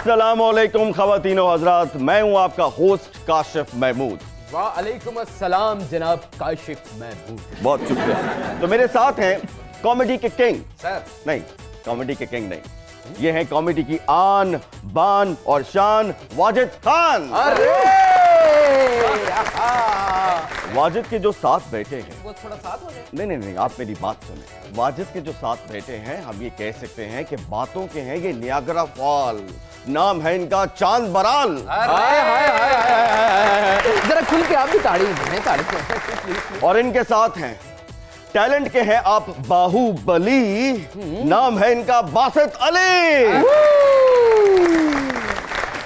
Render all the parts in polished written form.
अस्सलामुअलैकुम ख़वातीनो हज़रात, मैं हूं आपका होस्ट काशिफ महमूद। वालेकुम अस्सलाम जनाब काशिफ महमूद। बहुत शुक्रिया। तो मेरे साथ हैं कॉमेडी के किंग। सर नहीं, कॉमेडी के किंग नहीं, ये हैं कॉमेडी की आन बान और शान वाजिद खान। अरे वाजिद के जो साथ बैठे हैं, वो थोड़ा साथ हो जाए। नहीं, आप मेरी बात सुने। वाजिद के जो साथ बैठे हैं, हम ये कह सकते हैं कि बातों के हैं ये नियाग्रा फॉल। नाम है इनका चांद बराल। हाय हाय हाय हाय, जरा खुल के आप भी तारीफ और इनके साथ हैं टैलेंट के हैं आप बाहुबली। नाम है इनका बासित अली।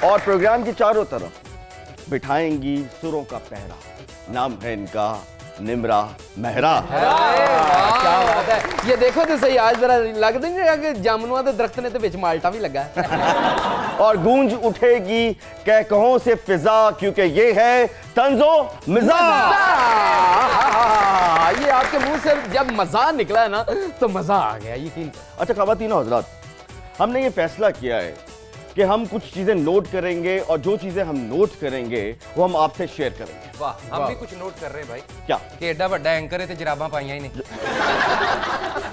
और प्रोग्राम की चारों तरफ बिठाएंगी सुरों का पहरा। नाम है इनका निम्रा मेहरा। क्या बात है। ये देखो तो सही, आज जरा लग नहीं कि जामुनुआ के दरख्त ने तो विच माल्टा भी लगा है। और गूंज उठेगी कहकहों से फिजा, क्योंकि ये है तंजो मिजा। ये आपके मुंह से जब मजा निकला है ना तो मजा आ गया यकीन। अच्छा ख़वातीनो हज़रात, हमने ये फैसला किया है कि हम कुछ चीजें नोट करेंगे और जो चीजें हम नोट करेंगे वो हम आपसे शेयर करेंगे। वाह, हम भी कुछ नोट कर रहे हैं भाई। क्या कि एडा बड़ा एंकर है ते जराबां पाइयां ही नहीं।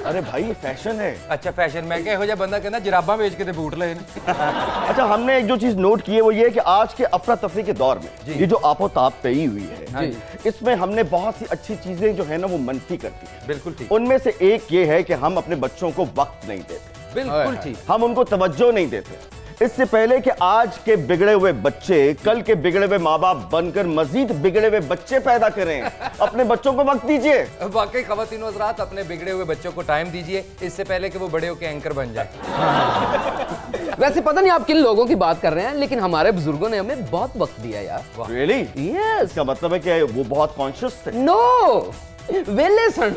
अरे भाई, ये फैशन है। अच्छा फैशन, मैं क्या हो बंदा कहना जराबां बेच के ते बूट ले। अच्छा, हमने एक जो चीज नोट की है वो ये है कि आज के अफरा तफरी के दौर में ये जो आपो ताप तई हुई है, इसमें हमने बहुत सी अच्छी चीजें जो है ना वो मनफी करती है। बिल्कुल ठीक, उनमें से एक ये है कि हम अपने बच्चों को वक्त नहीं देते, बिल्कुल ठीक। हम उनको तवज्जो नहीं देते। इससे पहले कि आज के बिगड़े हुए बच्चे कल के बिगड़े हुए माँ बाप बनकर मजीद बिगड़े हुए बच्चे पैदा करें, अपने बच्चों को वक्त दीजिए। वाकई ख़वातीनो हज़रात, अपने बिगड़े हुए बच्चों को टाइम दीजिए, इससे पहले कि वो बड़े होकर एंकर बन जाए। वैसे पता नहीं आप किन लोगों की बात कर रहे हैं, लेकिन हमारे बुजुर्गों ने हमें बहुत वक्त दिया यार। रियली? यस। इसका मतलब है कि वो बहुत कॉन्शियस थे। नो, वेले सन।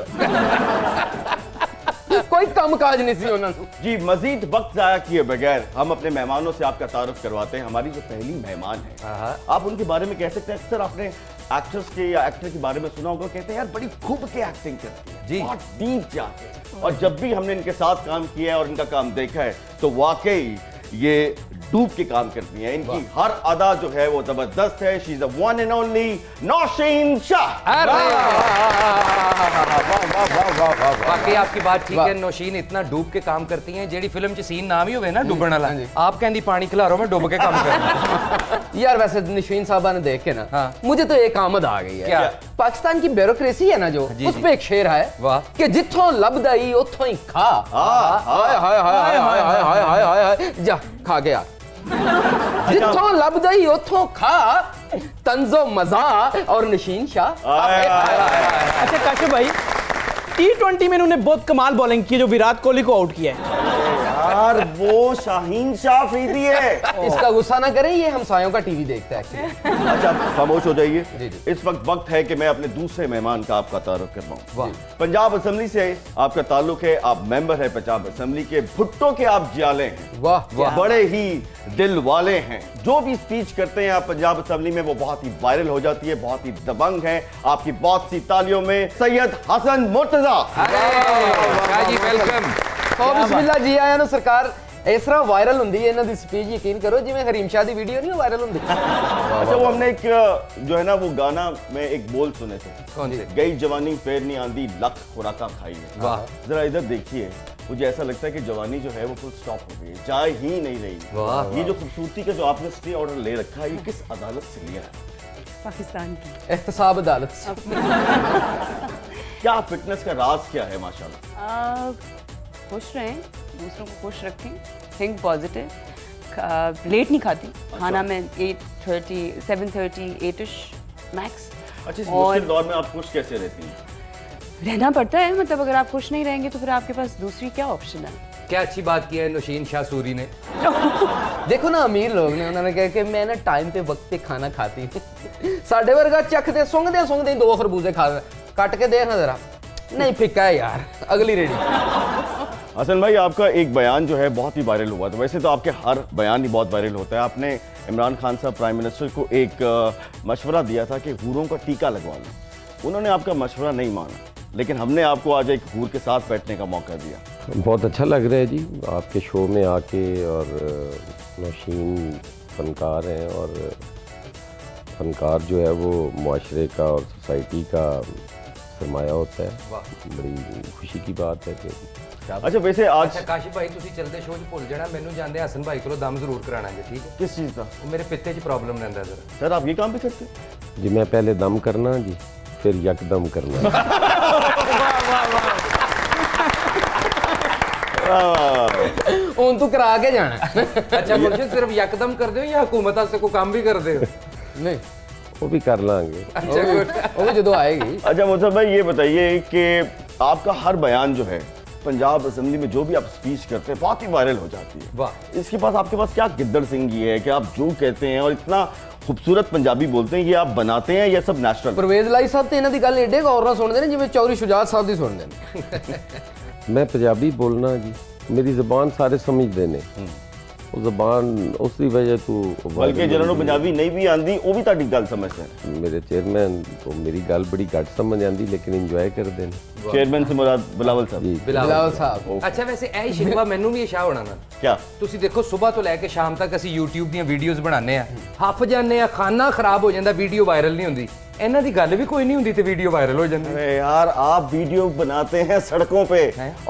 कोई कम काज नहीं सी उन्होंने। जी, मजीद वक्त जाया किए बगैर हम अपने मेहमानों से आपका तारुफ करवाते हैं। हमारी जो पहली मेहमान है, आप उनके बारे में कह सकते हैं, अक्सर आपने एक्ट्रेस के या एक्टर के बारे में सुना होगा, कहते हैं यार बड़ी खूब के एक्टिंग करती है जी, बहुत डीप जाके। और जब भी हमने इनके साथ काम किया है और इनका काम देखा है तो वाकई ये डूब के काम करती हैं। इनकी हर अदा जो है वो जबरदस्त है। She is the one and only Naushin Shah. वाकई आपकी बात ठीक है। नौशीन इतना डूब के काम करती हैं, जेडी फिल्म च सीन नाम ही होवे ना डुबण वाला, आप कहंदी पानी खिलारो में डुब के काम कर। यार वैसे नौशीन साहबा ने देख के ना, हाँ। मुझे तो एक आमद आ गई है। क्या? पाकिस्तान की ब्यूरोक्रेसी है ना जो, उस पे एक शेर है। वाह। कि जिथों लभदाई उथों ही खा। हाय हाय हाय हाय हाय हाय हाय हाय हाय, जा खा गया। जिथों लभदाई उथों खा, तंजो मजा और नशीन शाह। अच्छा काशिफ भाई, T20 में इन्होंने बहुत कमाल बॉलिंग की जो विराट कोहली को आउट किया है। यार वो शाहीन शाह अफरीदी है। इसका गुस्सा ना करें, ये हमसायों का टीवी देखता है एक्चुअली। अच्छा, खामोश हो जाइए। जी। इस वक्त है कि मैं अपने दूसरे मेहमान का आपका तारुफ करवाऊं। पंजाब असेंबली से आपका ताल्लुक है, आप मेंबर है पंजाब असेंबली के। भुट्टो के आप जियाले हैं। वाह बड़े ही दिल वाले हैं। जो भी स्पीच करते हैं आप पंजाब असेंबली में वो बहुत ही वायरल हो जाती है, बहुत ही दबंग है। आपकी बहुत सी तालियों में सैयद हसन मुर्तजा। जी वेलकम। तो बिस्मिल्लाह जी आया ना सरकार। इस तरह वायरल होंदी है इन्हां दी स्पीच, यकीन करो जिवें हरीम शाह दी वीडियो नहीं वायरल होंदी। अच्छा, वो हमने एक जो है ना वो गाना में एक बोल सुने थे, कौन से? गई जवानी फेर नहीं आंदी लख खुराका खाई है। वाह। जरा इधर देखिए, मुझे ऐसा लगता है कि जवानी जो है वो फुल स्टॉप हो गई है, जा ही नहीं रही। वाह। ये जो खूबसूरती का जो आपने स्टे ऑर्डर ले रखा है, ये किस अदालत से लिया है? पाकिस्तान की। एहतसाब अदालत से। क्या फिटनेस का राज क्या है? माशाल्लाह। खुश रहें, दूसरों को खुश रखें, थिंक पॉजिटिव। लेट नहीं खाती खाना, मैं 8:30 7:30 8ish मैक्स। अच्छा, इस मुश्किल दौर में आप खुश कैसे रहती हैं? रहना पड़ता है, मतलब अगर आप खुश नहीं रहेंगे तो फिर आपके पास दूसरी क्या ऑप्शन है। क्या अच्छी बात की है नौशीन शाह सूरी ने। देखो ना, अमीर लोग ने उन्होंने कहा कि मैं ना टाइम पे वक्त पे खाना खाती। साढ़े वर्गा चखते सूंघते 2 खरबूजे खा कट के देखना जरा, नहीं फिक्का है यार। अगली रेडी। हसन भाई, आपका एक बयान जो है बहुत ही वायरल हुआ था। वैसे तो आपके हर बयान ही बहुत वायरल होता है। आपने इमरान खान साहब प्राइम मिनिस्टर को एक मशवरा दिया था कि हूरों का टीका लगवा लें। उन्होंने आपका मशवरा नहीं माना, लेकिन हमने आपको आज एक हूर के साथ बैठने का मौका दिया। बहुत अच्छा लग रहा है जी आपके शो में आके, और नौशीन फनकार हैं और फनकार जो है वो मुआशरे का और सोसाइटी का सरमाया होता है। बड़ी खुशी की बात है कि अच्छा वैसे आज अच्छा काशिफ भाई ਤੁਸੀਂ ਚਲਦੇ ਸ਼ੋਅ 'ਚ ਭੁੱਲ ਜਾਣਾ ਮੈਨੂੰ ਜਾਂਦੇ ਹਸਨ ਭਾਈ ਕੋਲੋਂ ਦਮ ਜ਼ਰੂਰ ਕਰਾਣਾ ਜੀ ਠੀਕ ਹੈ किस चीज़ का ਉਹ ਮੇਰੇ ਪਿੱਤੇ 'ਚ ਪ੍ਰੋਬਲਮ ਰਹਿੰਦਾ ਜ਼ਰਾ सर आप ये काम भी करते हैं? जी मैं पहले दम करना जी फिर यकदम करना। ਹੁਣ ਤੂੰ ਕਰਾ ਕੇ ਜਾਣਾ। अच्छा मुर्शिद सिर्फ यकदम कर दो या हुकूमत से कोई काम भी कर दो ਨਹੀਂ वो भी कर लांगे। अच्छा गुड ਉਹ ਵੀ ਜਦੋਂ आएगी। अच्छा मुझे भाई ये बताइए कि आपका हर बयान जो है पंजाब असेंबली में जो भी आप स्पीच करते हैं बहुत ही वायरल हो जाती है। वाह इसके पास आपके पास क्या गिद्दड़ सिंगी है कि आप जो कहते हैं और इतना खूबसूरत पंजाबी बोलते हैं, ये आप बनाते हैं या सब नेचुरल? परवेज लाई साहब ਤੇ ਇਹਨਾਂ ਦੀ ਗੱਲ ਏਡੇ ਗੌਰ ਨਾਲ ਸੁਣਦੇ ਨੇ ਜਿਵੇਂ ਚੌਧਰੀ ਸ਼ੁਜਾਤ ਸਾਹਿਬ ਦੀ ਸੁਣਦੇ ਨੇ। मैं पंजाबी बोलना जी मेरी ज़बान सारे समझते ने वो ज़बान उसकी वजह तो बल्कि जिन्होंने पंजाबी नहीं भी आती वो भी ताड़ी गल समझते हैं। मेरे चेयरमैन तो मेरी गल बड़ी घट समझ आती लेकिन इंजॉय करते हैं चेयरमैन से मुराद बिलावल साहब। जी। ਬਿਲਾਵਲ ਸਾਹਿਬ ਅੱਛਾ ਵੈਸੇ ਇਹ ਸ਼ਿਕਵਾ ਮੈਨੂੰ ਵੀ ਇਹ ਸ਼ਾਹ ਹੋਣਾ ਨਾ क्या ਤੁਸੀਂ ਦੇਖੋ ਸਵੇਰ ਤੋਂ ਲੈ ਕੇ ਸ਼ਾਮ ਤੱਕ ਅਸੀਂ YouTube ਦੀਆਂ ਵੀਡੀਓਜ਼ ਬਣਾਉਂਦੇ ਆ ਹੱਫ ਜਾਂਦੇ ਆ ਖਾਣਾ ਖਰਾਬ ਹੋ ਜਾਂਦਾ ਵੀਡੀਓ ਵਾਇਰਲ ਨਹੀਂ ਹੁੰਦੀ ਇਹਨਾਂ ਦੀ ਗੱਲ ਵੀ ਕੋਈ ਨਹੀਂ ਹੁੰਦੀ ਤੇ ਵੀਡੀਓ ਵਾਇਰਲ ਹੋ ਜਾਂਦੀ अरे यार आप वीडियो बनाते हैं सड़कों पे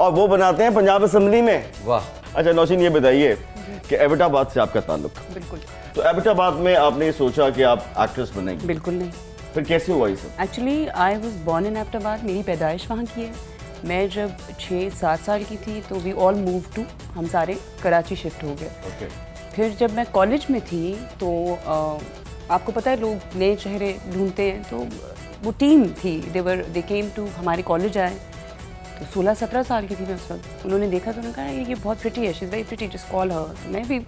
और वो बनाते हैं पंजाब असेंबली में। ਵਾਹ अच्छा नौशीन ये बताइए कि एबटाबाद से आपका ताल्लुक, बिल्कुल तो एबटाबाद में आपने ये सोचा कि आप एक्ट्रेस बनेंगे, बिल्कुल नहीं। फिर कैसे हुआ ये सब? Actually I was born in Abbottabad, मेरी पैदाइश वहाँ की है। मैं जब 6-7 साल की थी तो वी ऑल मूव टू, हम सारे कराची शिफ्ट हो गए। ओके फिर जब मैं कॉलेज में थी तो आपको पता है लोग नए चेहरे ढूंढते हैं, तो वो टीम थी, दे केम टू हमारे कॉलेज आए। तो 16-17 साल की थी मैं उस वक्त। उन्होंने देखा तो उन्होंने कहा ये बहुत प्रिटी है, she is very pretty, just call her. तो मैं भी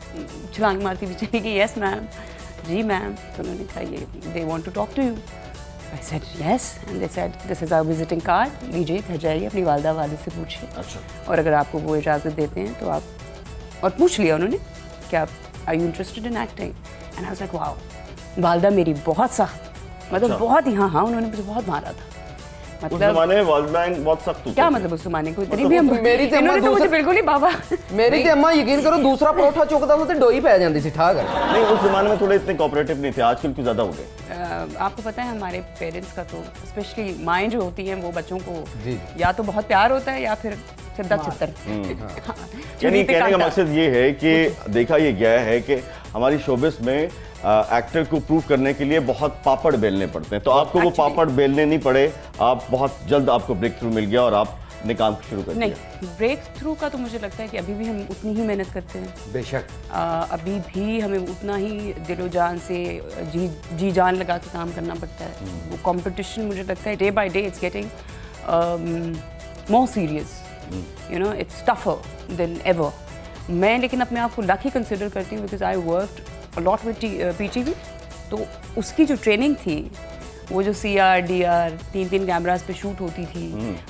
छलांग मारती हुई चली गई, यस मैम, जी मैम। तो उन्होंने कहा ये they want to talk to you. I said yes and they said this is our visiting card, लीजिए घर जाइए अपनी वालदा वालिद से पूछिए, अच्छा और अगर आपको वो इजाज़त देते हैं तो आप। और पूछ लिया उन्होंने कि आप are you interested in acting, and I was like wow. वालदा मेरी बहुत सख्त, मतलब बहुत ही, हाँ उन्होंने मुझे बहुत मारा था। उस जमाने में वालदैन बहुत सख्त होते क्या थे। मतलब उस जमाने को इतनी भी हम मेरी तो इन्होंने तो मुझे दूसरा- बिल्कुल ही बाबा ਮੇਰੀ ਤੇ ਅੰਮਾ ਯਕੀਨ ਕਰੋ ਦੂਸਰਾ ਪਰੌਠਾ ਚੁੱਕਦਾ ਹੁੰਦਾ ਤੇ ਡੋਈ ਪੈ ਜਾਂਦੀ ਸੀ ਠਾਹ ਕਰ। नहीं उस जमाने में थोड़े इतने कोऑपरेटिव नहीं थे, आजकल कुछ ज्यादा हो गए। आपको पता है हमारे पेरेंट्स का तो स्पेशली माएँ जो होती हैं वो बच्चों को जी। या तो बहुत प्यार होता है या फिर सिद्धा चित्तर। हाँ, यानी चुन्नी पे कहने का कांटा। मकसद ये है कि देखा ये गया है कि हमारी शोबिस में एक्टर को प्रूव करने के लिए बहुत पापड़ बेलने पड़ते हैं, तो आपको वो Actually- पापड़ बेलने नहीं पड़े, आप बहुत जल्द आपको ब्रेक थ्रू मिल गया और आपने काम शुरू कर दिया। नहीं, ब्रेक थ्रू का तो मुझे लगता है कि अभी भी हम उतनी ही मेहनत करते हैं। बेशक अभी भी हमें उतना ही दिलो जान से जी जान लगा के काम करना पड़ता है। वो कंपटीशन मुझे लगता है day by day it's getting more serious, you know it's tougher than ever. मैं लेकिन अपने आप को लकी कंसिडर करती हूँ because I worked a lot with PTV, तो उसकी जो ट्रेनिंग थी वो जो CR DR 3-3 कैमरास पे शूट होती थी,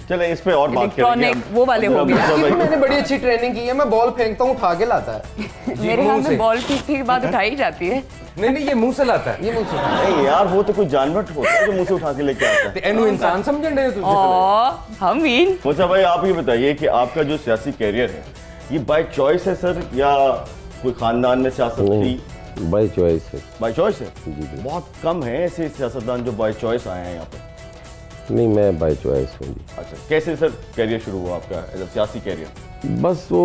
चले इस पे और बात करेंगे इलेक्ट्रॉनिक वो वाले हो गए। भाई। मैंने बड़ी अच्छी ट्रेनिंग की है, मैं बॉल फेंकता हूँ उठा के लाता है। मेरे हाथ में बॉल फेंकने के बाद उठाई जाती है। नहीं नहीं ये मुंह से लाता है ये मुझसे नहीं यार वो तो कोई जानवर होता है जो मुंह से उठा के लेके आता है। ਤੇ ਇਹਨੂੰ ਇਨਸਾਨ ਸਮਝਣ ਦੇ ਤੁਸੀਂ हम इन मोचा भाई आप ये बताइए कि आपका जो सियासी कैरियर है ये बाय चॉइस है सर या कोई खानदान में सियासत थी? बाई चॉइस है। बाय चॉइस है? जी जी। बहुत कम है ऐसे सियासतदान जो बाय चॉइस आए हैं यहाँ पे। नहीं मैं बाई चॉइस हूँ जी। अच्छा कैसे सर कैरियर शुरू हुआ आपका एज अ सियासी कैरियर? बस वो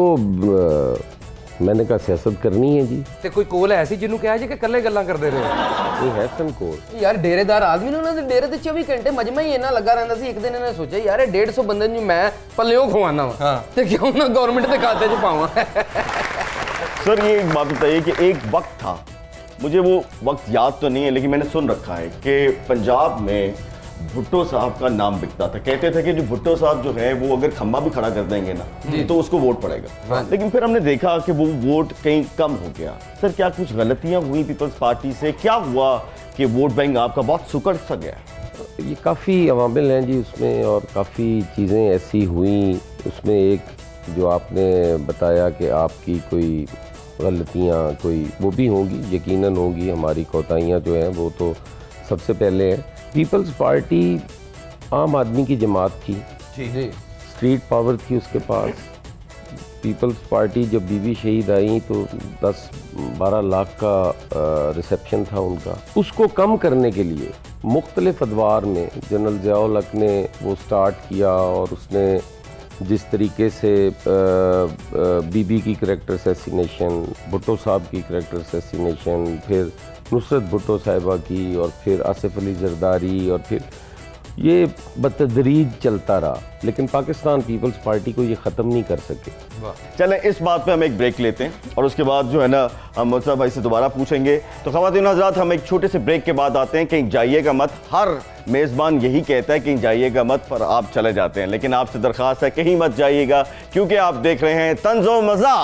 मैंने कहा सियासत करनी है जी। ਤੇ ਕੋਈ ਕੋਲ ਹੈ ਸੀ ਜਿਹਨੂੰ ਕਿਹਾ ਜੀ ਕਿ ਇਕੱਲੇ ਗੱਲਾਂ ਕਰਦੇ ਰਹੇ ये है संकोच। ਯਾਰ ਡੇਰੇਦਾਰ ਆਦਮੀ ਨੇ ਉਹਨਾਂ ਦੇ ਡੇਰੇ ਤੇ 24 ਘੰਟੇ ਮਜਮਾ ਹੀ ਇੰਨਾ ਲੱਗਾ ਰਹਿੰਦਾ ਸੀ। ਇੱਕ ਦਿਨ ਇਹਨੇ ਸੋਚਿਆ ਯਾਰ ਇਹ 150 ਬੰਦੇ ਨੂੰ ਮੈਂ ਪੱਲਿਓਂ ਖਵਾਉਣਾ ਵਾ ਤੇ ਕਿਉਂ ਨਾ ਗਵਰਨਮੈਂਟ ਦੇ ਖਾਤੇ 'ਚ ਪਾਵਾਂ। सर ये एक बात बताइए कि एक वक्त था, मुझे वो वक्त याद तो नहीं है लेकिन मैंने सुन रखा है कि पंजाब में भुट्टो साहब का नाम बिकता था। कहते थे कि जो भुट्टो साहब जो है वो अगर खम्बा भी खड़ा कर देंगे ना तो उसको वोट पड़ेगा, लेकिन फिर हमने देखा कि वो वोट कहीं कम हो गया। सर क्या कुछ गलतियां हुई पीपल्स पार्टी से? क्या हुआ कि वोट बैंक आपका बहुत सुकड़ सा गया? ये काफ़ी अवामिल हैं जी उसमें और काफ़ी चीज़ें ऐसी हुई उसमें। एक जो आपने बताया कि आपकी कोई गलतियाँ कोई वो भी होंगी, यकीनन होंगी। हमारी कोताहियाँ जो हैं वो तो सबसे पहले है। पीपल्स पार्टी आम आदमी की जमात थी, जी स्ट्रीट पावर थी उसके पास, पीपल्स पार्टी जब बीबी शहीद आई तो 10-12 लाख का रिसेप्शन था उनका। उसको कम करने के लिए मुख्तलिफ अदवार में जनरल ज़िया-उल हक ने वो स्टार्ट किया और उसने जिस तरीके से बीबी की करैक्टर असैसिनेशन, भुट्टो साहब की करैक्टर असैसिनेशन, फिर नुसरत भुट्टो साहिबा की, और फिर आसिफ अली जरदारी, और फिर ये बतदरीज चलता रहा, लेकिन पाकिस्तान पीपल्स पार्टी को ये ख़त्म नहीं कर सके। चलें इस बात पे हम एक ब्रेक लेते हैं और उसके बाद जो है ना हम मुर्तज़ा भाई से दोबारा पूछेंगे। तो ख़वातीन हज़रात, हम एक छोटे से ब्रेक के बाद आते हैं। कहीं जाइएगा मत, हर मेज़बान यही कहता है कहीं जाइएगा मत, पर आप चले जाते हैं। लेकिन आपसे दरख्वास्त है कहीं मत जाइएगा, क्योंकि आप देख रहे हैं तंज़ो मज़ा।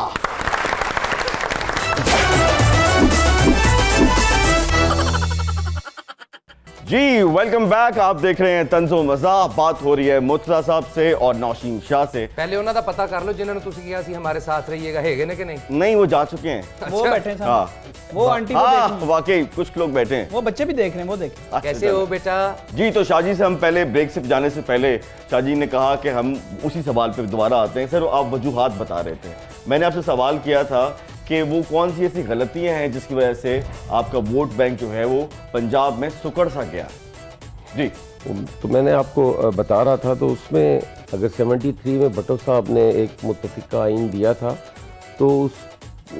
जी वेलकम बैक, आप देख रहे हैं तंज़ो मज़ा। बात हो रही है मुर्तज़ा साहब से और नौशीन शाह से। पहले उन्हों का पता कर लो जिन्होंने तुसी किया सी हमारे साथ रहिएगा, है ने कि नहीं? नहीं, वो जा चुके हैं। वो बैठे हैं हाँ सामने। वो आंटी को देख रही हैं। वाकई कुछ लोग बैठे हैं। वो बच्चे भी देख रहे हैं, वो देखें। कैसे हो बेटा? जी, तो शाहजी से हम पहले ब्रेक से जाने से पहले शाहजी ने कहा कि हम उसी सवाल पे दोबारा आते हैं। सर, आप वजूहात बता रहे थे, मैंने आपसे सवाल किया था कि वो कौन सी ऐसी गलतियां हैं जिसकी वजह से आपका वोट बैंक जो है वो पंजाब में सुकड़ सा गया। जी, तो मैंने आपको बता रहा था, तो उसमें अगर 73 में भट्टो साहब ने एक मुत्तफ़िका आइन दिया था तो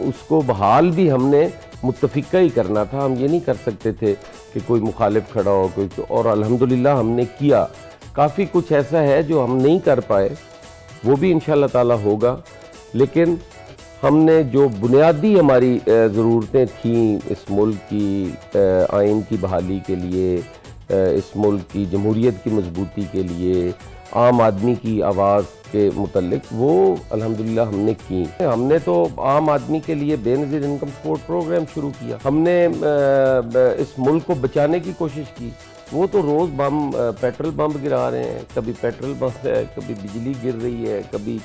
उसको बहाल भी हमने मुत्तफ़िका ही करना था। हम ये नहीं कर सकते थे कि कोई मुखालिफ खड़ा हो कोई, और अल्हम्दुलिल्लाह हमने किया। काफ़ी कुछ ऐसा है जो हम नहीं कर पाए, वो भी इंशाअल्लाह ताला होगा, लेकिन हमने जो बुनियादी हमारी ज़रूरतें थीं इस मुल्क की आइन की बहाली के लिए, इस मुल्क की जमहूरियत की मजबूती के लिए, आम आदमी की आवाज़ के मुतल्लिक, वो अल्हम्दुलिल्लाह हमने की। हमने तो आम आदमी के लिए बेनज़ीर इनकम सपोर्ट प्रोग्राम शुरू किया। हमने इस मुल्क को बचाने की कोशिश की। वो तो रोज़ बम, पेट्रोल बम गिरा रहे हैं, कभी पेट्रोल बम है, कभी बिजली गिर रही है, कभी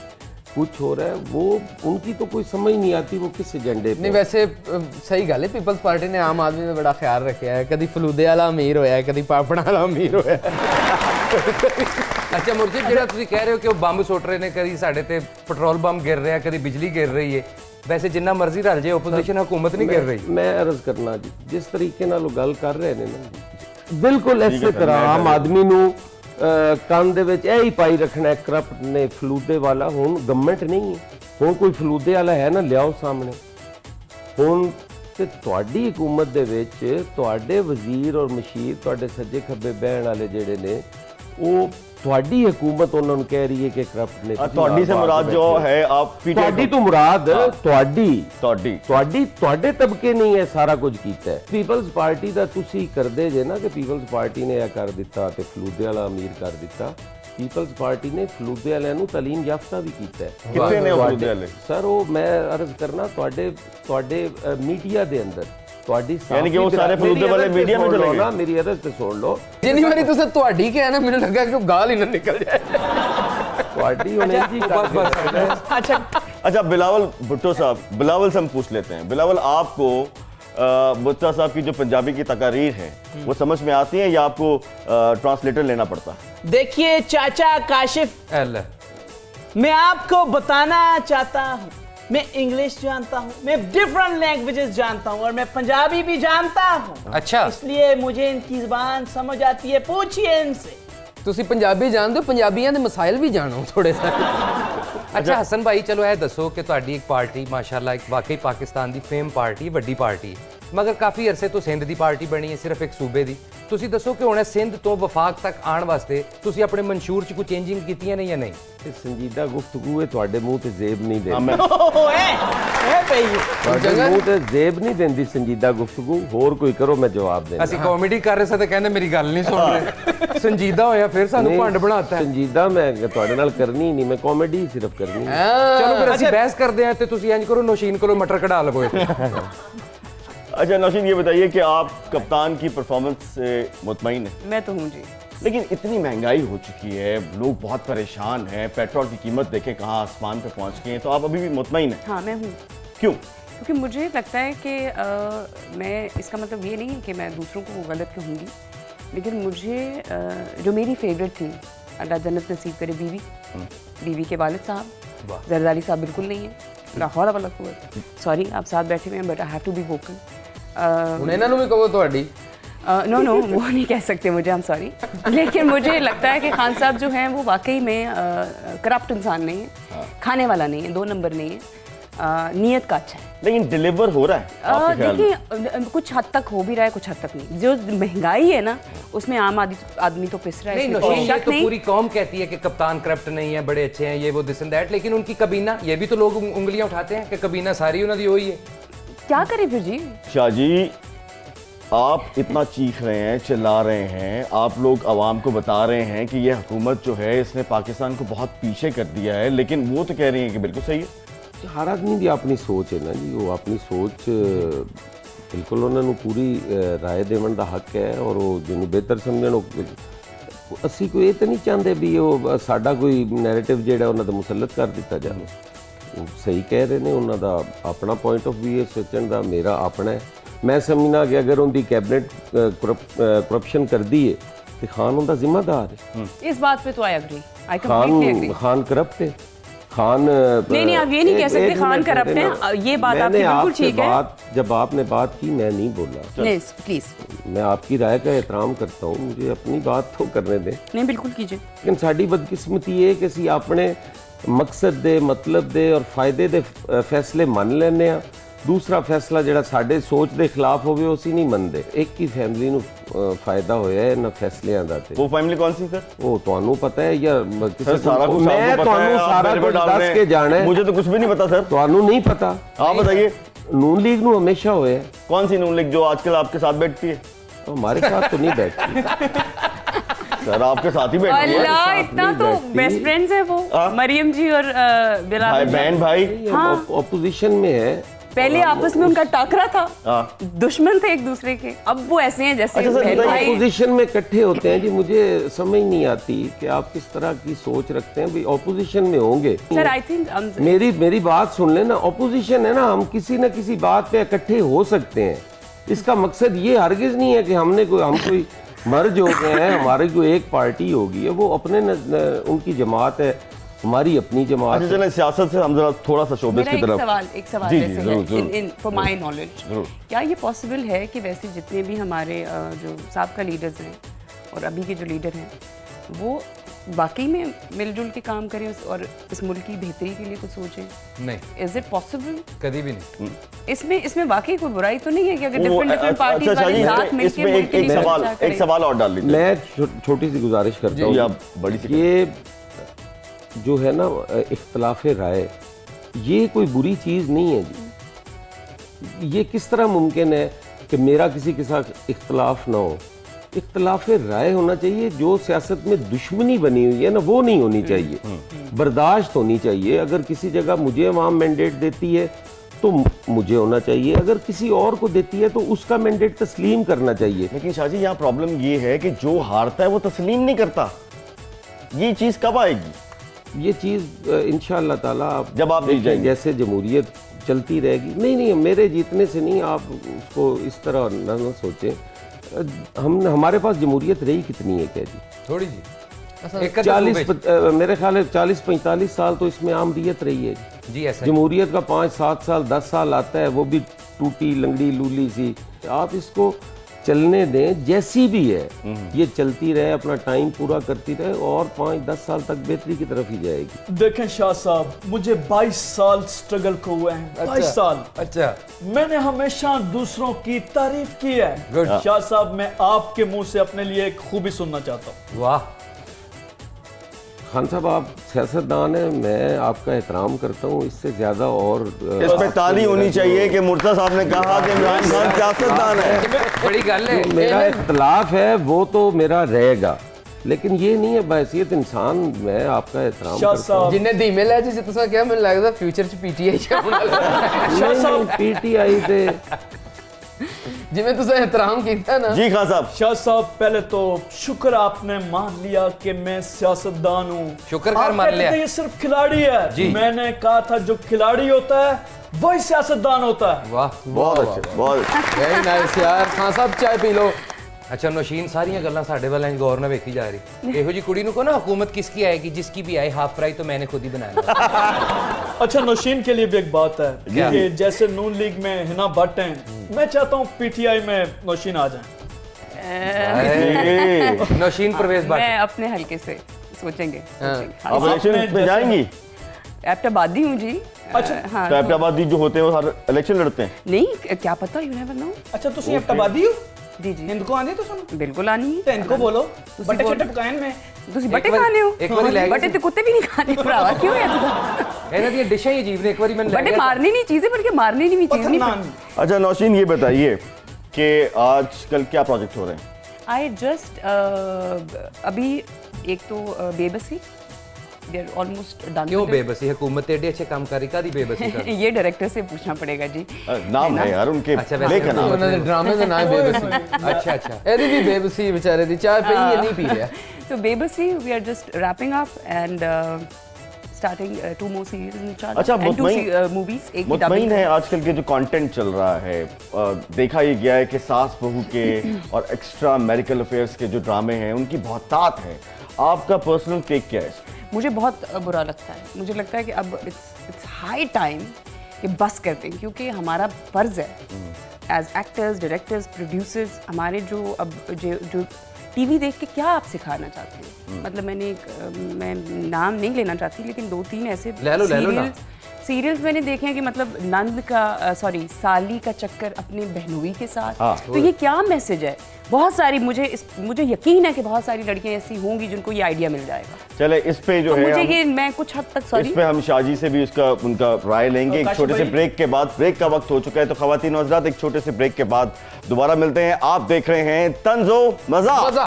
कुछ हो रहा है। वो उनकी तो कोई समझ नहीं आती वो किस एजेंडे पे। नहीं, वैसे सही गल है, पीपल्स पार्टी ने आम आदमी में बड़ा ख्याल रखा है। कभी फलूदे वाला अमीर होया, कभी पापड़ा वाला अमीर होया। अच्छा मुर्शिद, ਜਿਹੜਾ ਤੁਸੀਂ ਕਹਿ ਰਹੇ ਹੋ ਕਿ ਉਹ ਬੰਬ ਸੁੱਟ ਰਹੇ ਨੇ, ਕਦੀ ਸਾਡੇ ਤੇ ਪੈਟਰੋਲ ਬੰਬ ਗਿਰ ਰਿਹਾ, ਕਦੀ ਬਿਜਲੀ ਗਿਰ ਰਹੀ ਹੈ, ਵੈਸੇ ਜਿੰਨਾ ਮਰਜ਼ੀ ਰਲ ਜੇ ਆਪੋਜੀਸ਼ਨ ਹਕੂਮਤ ਨਹੀਂ ਗਿਰ ਰਹੀ। मैं अर्ज करना जी, जिस तरीके नाल गल कर रहे ने ना, बिल्कुल इसे तरह आम आदमी नू ਕੰਨ ਦੇ ਵਿੱਚ ਇਹ ਹੀ ਪਾਈ ਰੱਖਣਾ, ਕਰਪਟ ਨੇ, ਫਲੂਦੇ ਵਾਲਾ। ਹੁਣ ਗਵਰਨਮੈਂਟ ਨਹੀਂ ਹੈ, ਹੁਣ ਕੋਈ ਫਲੂਦੇ ਵਾਲਾ ਹੈ ਨਾ, ਲਿਆਓ ਸਾਹਮਣੇ। ਹੁਣ ਤੇ ਤੁਹਾਡੀ ਹਕੂਮਤ ਦੇ ਵਿੱਚ ਤੁਹਾਡੇ ਵਜ਼ੀਰ ਔਰ ਮਸ਼ੀਰ, ਤੁਹਾਡੇ ਸੱਜੇ ਖੱਬੇ ਬਹਿਣ ਵਾਲੇ ਜਿਹੜੇ ਨੇ, ਉਹ ਤੁਹਾਡੀ ਹਕੂਮਤ ਉਹਨਾਂ ਨੂੰ ਕਹਿ ਰਹੀ ਹੈ ਕਿ ਕਰਪਟ ਨੇ। ਤੁਹਾਡੀ ਸੇ ਮੁਰਾਦ ਜੋ ਹੈ ਆਪ ਤੁਹਾਡੀ ਤੋਂ ਮੁਰਾਦ ਤੁਹਾਡੀ ਤੁਹਾਡੇ ਤਬਕੇ ਨਹੀਂ ਹੈ ਸਾਰਾ ਕੁਝ ਕੀਤਾ ਹੈ। ਪੀਪਲਸ ਪਾਰਟੀ ਦਾ ਤੁਸੀਂ ਕਰਦੇ ਜੇ ਨਾ ਕਿ ਪੀਪਲਸ ਪਾਰਟੀ ਨੇ ਇਹ ਕਰ ਦਿੱਤਾ ਤੇ ਫਲੂਦੇ ਵਾਲਾ ਅਮੀਰ ਕਰ ਦਿੱਤਾ। ਪੀਪਲਸ ਪਾਰਟੀ ਨੇ ਫਲੂਦੇ ਵਾਲਿਆਂ ਨੂੰ ਤਾਲੀਮ ਯਾਫਤਾ ਵੀ ਕੀਤਾ ਹੈ। ਕਿੱਥੇ ਨੇ ਫਲੂਦੇ ਵਾਲੇ? ਸਰ, ਉਹ ਮੈਂ ਅਰਜ਼ ਕਰਨਾ ਤੁਹਾਡੇ ਮੀਡੀਆ ਦੇ ਅੰਦਰ, यानी कि वो सारे फलूदे वाले मीडिया में चले गए। मेरी अरज से सुन लो, जिन्नी बारी तुसे ਤੁਹਾਡੀ किया ना, मुझे लगा कि गाल ही ना निकल जाए। ਤੁਹਾਡੀ होने जी अच्छा, बिलावल भुट्टो साहब, बिलावल से हम पूछ लेते हैं। बिलावल, आपको मुर्तज़ा साहब की जो पंजाबी की तकारीर है वो समझ में आती है या आपको ट्रांसलेटर लेना पड़ता है? देखिए चाचा काशिफ, मैं आपको बताना चाहता हूँ, मैं इंग्लिश जानता हूँ, मैं डिफरेंट लैंग्वेजेस जानता हूँ और मैं पंजाबी भी जानता हूँ। अच्छा, इसलिए मुझे इनकी ज़बान समझ आती है, पूछिए इनसे। ਤੁਸੀਂ ਪੰਜਾਬੀ ਜਾਣਦੇ ਹੋ, ਪੰਜਾਬੀਆਂ ਦੇ ਮਸਾਇਲ ਵੀ ਜਾਣੋ ਥੋੜੇ ਸਾਰੇ। अच्छा हसन भाई, चलो ਇਹ ਦੱਸੋ ਕਿ ਤੁਹਾਡੀ ਇੱਕ ਪਾਰਟੀ ਮਾਸ਼ਾਅੱਲਾ ਇੱਕ ਵਾਕਈ ਪਾਕਿਸਤਾਨ ਦੀ ਫੇਮ ਪਾਰਟੀ, ਵੱਡੀ ਪਾਰਟੀ, ਮਗਰ ਕਾਫੀ ਅਰਸੇ ਤੋਂ ਸਿੰਧ ਦੀ ਪਾਰਟੀ ਬਣੀ ਹੈ, ਸਿਰਫ ਇੱਕ ਸੂਬੇ ਦੀ। ਤੁਸੀਂ ਦੱਸੋ ਕਿ ਹੁਣ ਸਿੰਧ ਤੋਂ ਵਫਾਕ ਤੱਕ ਆਉਣ ਵਾਸਤੇ ਤੁਸੀਂ ਆਪਣੇ ਮਨਸ਼ੂਰ 'ਚ ਕੋਈ ਚੇਂਜਿੰਗ ਕੀਤੀਆਂ ਨੇ ਜਾਂ ਨਹੀਂ? संजीदा गुफ्तगू है, ਤੁਹਾਡੇ ਮੂੰਹ ਤੇ ਜ਼ੇਬ ਨਹੀਂ ਦੇਂਦੀ। ਤੁਹਾਡੇ ਮੂੰਹ ਤੇ ਜ਼ੇਬ ਨਹੀਂ ਦੇਂਦੀ ਸੰਜੀਦਾ ਗੁਫ਼ਤਗੂ। ਹੋਰ ਕੋਈ ਕਰੋ, ਮੈਂ ਜਵਾਬ ਦੇਣਾ। ਅਸੀਂ ਕਾਮੇਡੀ ਕਰ ਰਹੇ ਸੀ ਤੇ ਕਹਿੰਦੇ ਮੇਰੀ ਗੱਲ ਨਹੀਂ ਸੁਣ ਰਹੇ। ਸੰਜੀਦਾ ਹੋਇਆ ਫਿਰ ਸਾਨੂੰ ਭੰਡ ਬਣਾਤਾ। ਸੰਜੀਦਾ ਮੈਂ ਤੁਹਾਡੇ ਨਾਲ ਕਰਨੀ ਨਹੀਂ, ਮੈਂ ਕਾਮੇਡੀ ਸਿਰਫ ਕਰਨੀ ਹੈ। ਚਲੋ ਫਿਰ ਅਸੀਂ ਬਹਿਸ ਕਰਦੇ ਹਾਂ ਤੇ ਤੁਸੀਂ ਇੰਜ ਕਰੋ, ਨੌਸ਼ੀਨ ਕੋਲੋਂ ਮਟਰ ਕਢਾ ਲਵੋ। अच्छा नौशीन, ये बताइए कि आप कप्तान की परफॉर्मेंस से मुतमईन हैं? मैं तो हूँ जी। लेकिन इतनी महंगाई हो चुकी है, लोग बहुत परेशान हैं, पेट्रोल की कीमत देखें कहाँ आसमान पे पहुँच गई है, तो आप अभी भी मुतमईन हैं? हाँ, मैं हूँ। क्यों? क्योंकि मुझे लगता है कि मैं, इसका मतलब ये नहीं है कि मैं दूसरों को गलत कहूँगी, लेकिन मुझे जो मेरी फेवरेट थी, अल्लाह जन्नत नसीब करे, बीवी के वालिद साहब, जरदारी साहब बिल्कुल नहीं है, लाहौर वाला कुवत। सॉरी आप साथ बैठे हुए हैं but I have to be vocal. ਹੁਣ ਇਹਨਾਂ ਨੂੰ ਵੀ ਕਹੋ ਤੁਹਾਡੀ नो नो वो नहीं कह सकते मुझे, आई एम सॉरी। लेकिन मुझे लगता है कि खान साहब जो हैं वो वाकई में करप्ट इंसान नहीं है, खाने वाला नहीं है, 2 नंबर नहीं है, नीयत का अच्छा है। लेकिन डिलीवर हो रहा है आपके ख्याल में? देखिए कुछ हद तक हो भी रहा है, कुछ हद तक नहीं। जो महंगाई है ना उसमें आम आदमी तो पिस रहा है, नहीं इसमें कोई नौशीन, ये शक तो नहीं। पूरी कौम कहती है कि कप्तान करप्ट नहीं है, बड़े अच्छे हैं, ये वो दिस एंड दैट, लेकिन उनकी कबीना, ये भी तो लोग उंगलियां उठाते हैं कि कबीना सारी उन्होंने वही है। क्या करें फिर जी? शाह जी आप इतना चीख रहे हैं, चिल्ला रहे हैं, आप लोग आवाम को बता रहे हैं कि ये हुकूमत जो है इसने पाकिस्तान को बहुत पीछे कर दिया है, लेकिन वो तो कह रही हैं कि बिल्कुल सही है। हर आदमी की अपनी सोच है ना जी, वो अपनी सोच बिल्कुल उन्होंने पूरी राय देवन का हक है और वो जिन्होंने बेहतर समझण। असी कोई ये तो नहीं चाहते भी वो साडा कोई नैरेटिव जिहड़ा उन्होंने मुसलत कर दिता जाए। वो सही कह रहे हैं, उन्होंने अपना पॉइंट ऑफ व्यू है सोचण का, मेरा अपना है। मैं समझना कि अगर उनकी कैबिनेट करप्शन कर दी है तो खान उनका जिम्मेदार है। इस बात पे तो I agree, I completely agree. Khan corrupt है, खान नहीं आप ये नहीं कह सकते खान करप्ट है, ये बात आपकी बिल्कुल ठीक है। जब आपने बात की मैं नहीं बोला, नहीं प्लीज, मैं आपकी राय का एहतराम करता हूँ, मुझे अपनी बात तो करने दें। नहीं बिल्कुल कीजिए। लेकिन साड़ी बदकिस्मती है कि ਅਸੀਂ अपने मकसद दे मतलब दे और फायदे दे फैसले मान लेने आ, दूसरा फैसला ਜਿਹੜਾ ਸਾਡੇ ਸੋਚ ਦੇ ਖਿਲਾਫ ਹੋਵੇ ਉਹ ਅਸੀਂ ਨਹੀਂ ਮੰਨਦੇ। ਇੱਕ ਹੀ ਫੈਮਿਲੀ ਨੂੰ ਫਾਇਦਾ ਹੋਇਆ ਹੈ ਇਹਨਾਂ ਫੈਸਲਿਆਂ ਦਾ। ਤੇ वो फैमिली कौन सी सर? ਉਹ ਤੁਹਾਨੂੰ ਪਤਾ ਹੈ ਜਾਂ सर सारा कुछ ਮੈਂ आपको पता है, ਤੁਹਾਨੂੰ आप ਸਾਰਾ मेरे पे ਕੁਝ डाल रहे ਦੱਸ हैं। ਕੇ ਜਾਣਾ ਹੈ। मुझे तो कुछ भी नहीं पता सर। ਤੁਹਾਨੂੰ नहीं पता? आप बताइए नून लीग ਨੂੰ हमेशा होया है। कौन सी नून लीग जो आजकल आपके साथ बैठती है? हमारे साथ तो नहीं बैठती। सर आपके साथ ही बैठती है। अल्लाह इतना तो बेस्ट फ्रेंड्स है वो, मरियम जी और बिलाल भाई जी। बहन भाई। ऑपोजिशन में है। पहले आपस में उनका टाकरा था, हाँ। दुश्मन थे एक दूसरे के, अब वो ऐसे हैं जैसे अच्छा सर, बहन बताइए, भाई। ऑपोजिशन में इकट्ठे होते हैं जी, मुझे समझ नहीं आती कि आप किस तरह की सोच रखते हैं। भाई ऑपोजिशन में होंगे सर आई थिंक मेरी बात सुन लेना। ऑपोजिशन है ना, हम किसी न किसी बात पे इकट्ठे हो सकते हैं। इसका मकसद ये हरगिज नहीं है कि हम कोई मर्ज हो गए हैं, हमारी कोई एक पार्टी होगी है, वो अपने उनकी जमात है, हमारी अपनी जमात अच्छा है। चलें सियासत से हम जरा थोड़ा सा शोबिस मेरा की तरफ। एक सवाल जी, जैसे जरूर, है जरूर। इन फॉर माय नॉलेज, जरूर। क्या ये पॉसिबल है कि वैसे जितने भी हमारे जो साबका लीडर्स हैं और अभी के जो लीडर हैं वो वाकई में मिलजुल के काम करें और इस मुल्क की बेहतरी के लिए कुछ सोचें? नहीं, इज इट पॉसिबल? कभी भी नहीं। इसमें वाकई कोई बुराई तो नहीं है कि अगर वो- डिफरेंट पार्टीज अच्छा वाले जी, साथ इसमें मिलकर मुल्क के एक लिए सवाल अच्छा करें? एक सवाल और डाल लीजिए। मैं छोटी सी गुजारिश करता जी, हूँ, आप बड़ी सी ये जो है ना इख्तलाफ राय, ये कोई बुरी चीज़ नहीं है जी। ये किस तरह मुमकिन है कि मेरा किसी के साथ इख्तलाफ ना हो? इख्तलाफ राय होना चाहिए। जो सियासत में दुश्मनी बनी हुई है ना, वो नहीं होनी चाहिए, बर्दाश्त होनी चाहिए। अगर किसी जगह मुझे अवाम मैंडेट देती है तो मुझे होना चाहिए, अगर किसी और को देती है तो उसका मैंडेट तस्लीम करना चाहिए। लेकिन शाह जी यहाँ प्रॉब्लम ये है कि जो हारता है वो तस्लीम नहीं करता। ये चीज़ कब आएगी? ये चीज़ इंशाअल्लाह ताला जब आप जीत देखें, जाएंगे। जैसे जमहूरियत चलती रहेगी। नहीं मेरे जीतने से नहीं, आप उसको इस तरह न सोचें। हमारे पास जमहूरियत रही कितनी है क्या जी? थोड़ी जी, 40 मेरे ख्याल है 40-45 साल तो इसमें आमरीत रही है जी। जी ऐसा ही। जमहूरियत का 5-7 साल 10 साल आता है, वो भी टूटी लंगड़ी लूली सी। आप इसको चलने दें, जैसी भी है ये चलती रहे, अपना टाइम पूरा करती रहे और 5-10 साल तक बेहतरी की तरफ ही जाएगी। देखें शाह साहब, मुझे 22 साल स्ट्रगल को हुए हैं। 22 साल अच्छा, मैंने हमेशा दूसरों की तारीफ की है। Good. शाह साहब, मैं आपके मुंह से अपने लिए एक खूबी सुनना चाहता हूँ। वाह। खान साहब आप सियासतदान हैं, मैं आपका एहतराम करता हूँ, इससे ज़्यादा और इस पे ताली होनी चाहिए कि मुर्तज़ा साहब ने कहा कि इमरान खान सियासतदान है। बड़ी गल है। मेरा इख्तलाफ है वो तो मेरा रहेगा, लेकिन ये नहीं है बहैसियत इंसान मैं आपका एहतराम शाह करता हूँ। साहब, जिन्हें धीमे लहजे च तुसां क्या मैंने लगदा फ्यूचर च पीटीआई शाह साहब, पीटीआई से जिवें तुसां एहतराम कीता ना। जी खान साहब। शाह साहब, पहले तो शुक्र आपने मान लिया कि मैं सियासतदान हूँ। शुक्र कर आप मान कहते लिया। थे ये सिर्फ खिलाड़ी है। जी। मैंने कहा था जो खिलाड़ी होता है वही सियासतदान होता है। वाह, बहुत अच्छे, बहुत अच्छे। वेरी नाइस यार। खान साहब चाय पी लो। ਅੱਛਾ ਨੌਸ਼ੀਨ ਸਾਰੀਆਂ ਗੱਲਾਂ ਸਾਡੇ ਵੱਲ ਇੰਜ ਗੌਰ ਨਾਲ ਵੇਖੀ ਜਾ ਰਹੀ ਇਹੋ ਜੀ ਕੁੜੀ ਨੂੰ ਕੋ ਨਾ हुकूमत किसकी आएगी जिसकी भी आए हाफ फ्राई तो मैंने खुद ही बनाया अच्छा नौशीन के लिए भी एक बात है क्या? कि जैसे नून लीग में हिना भट्ट हैं, मैं चाहता हूँ पीटीआई में नौशीन आ जाए। नौशीन परवेज मैं भट्ट अपने हल्के से सोचेंगे आप इलेक्शन में जाएंगी? एबटाबादी हूँ जी। अच्छा। हाँ तो एबटाबादी जो होते हैं वो हर इलेक्शन लड़ते हैं। नहीं क्या पता, यू नेवर नो। अच्छा तुसी एबटाबादी हो? जी जी इनको आने तो सुन बिल्कुल आनी है। तो इनको बोलो तुसी बटे बोल। छटे पकाएं में ਤੁਸੀਂ ਬੱਟੇ ਵਾਰੀ- ਖਾਣੇ ਹੋ? ਇੱਕ ਵਾਰੀ ਲੈ ਗਏ ਬੱਟੇ ਤੇ ਕੁੱਤੇ ਵੀ ਨਹੀਂ ਖਾਣੇ ਭਰਾਵਾ, ਕਿਉਂ ਹੈ ਤੂੰ? ਇਹਨਾਂ ਦੀਆਂ ਡਿਸ਼ਾਂ ਹੀ ਅਜੀਬ ਨੇ ਇੱਕ ਵਾਰੀ ਮੈਨੂੰ बटे ਲੱਗਿਆ मारनी नहीं चीजें, बल्कि मारनी नहीं भी चीज पत्थर नहीं। नान। अच्छा नौशीन ये बताइए कि आजकल क्या प्रोजेक्ट हो रहे हैं? आई जस्ट अभी एक तो बेबसी, दे आर ऑलमोस्ट डन। क्यों बेबसी हुकूमत एडे अच्छे काम कर रही कादी बेबसी कर ये डायरेक्टर से पूछना पड़ेगा जी। नाम है यार उनके अच्छा, प्ले का नाम ਉਹਨਾਂ ਦੇ ਡਰਾਮੇ ਦਾ ਨਾਮ ਬੇਬਸੀ। अच्छा अच्छा ਇਹਦੀ ਵੀ ਬੇਬਸੀ ਵਿਚਾਰੇ ਦੀ, ਚਾਹ ਪਈ ਹੈ ਨਹੀਂ ਪੀ ਰਿਹਾ। तो बेबसी we are just wrapping up and starting 2 more series in China अच्छा, and 2 मुतमईन- movies। एक मुतमईन है आजकल के जो कंटेंट चल रहा है, देखा ये गया है कि सास बहू के और एक्स्ट्रा मैरिकल अफेयर्स के जो ड्रामे हैं उनकी बहुत तात है। आपका पर्सनल टेक क्या है इस पे? मुझे बहुत बुरा लगता है। मुझे लगता है कि अब इट्स हाई टाइम कि बस कर दें, क्योंकि हमारा फ़र्ज़ है एज एक्टर्स, डायरेक्टर्स, प्रोड्यूसर्स, हमारे जो अब जो टीवी देख के क्या आप सिखाना चाहते हैं। मतलब मैं नाम नहीं लेना चाहती, लेकिन 2-3 ऐसे ले लो ना। सीरियल्स मैंने देखे हैं कि मतलब नंद का साली का चक्कर अपने बहनोई के साथ। हाँ। तो ये क्या मैसेज है? बहुत सारी मुझे यकीन है कि बहुत सारी लड़कियां ऐसी होंगी जिनको ये आइडिया मिल जाएगा। चले इस पे जो तो है मुझे हम- ये मैं कुछ हद तक सॉरी इस पे हम शाजी से भी उनका राय लेंगे एक काशिफ छोटे से भाई। ब्रेक के बाद। ब्रेक का वक्त हो चुका है, तो खवातीन और हज़रात एक छोटे से ब्रेक के बाद दोबारा मिलते हैं। आप देख रहे हैं तंजो मजा। ਮਜ਼ਾ।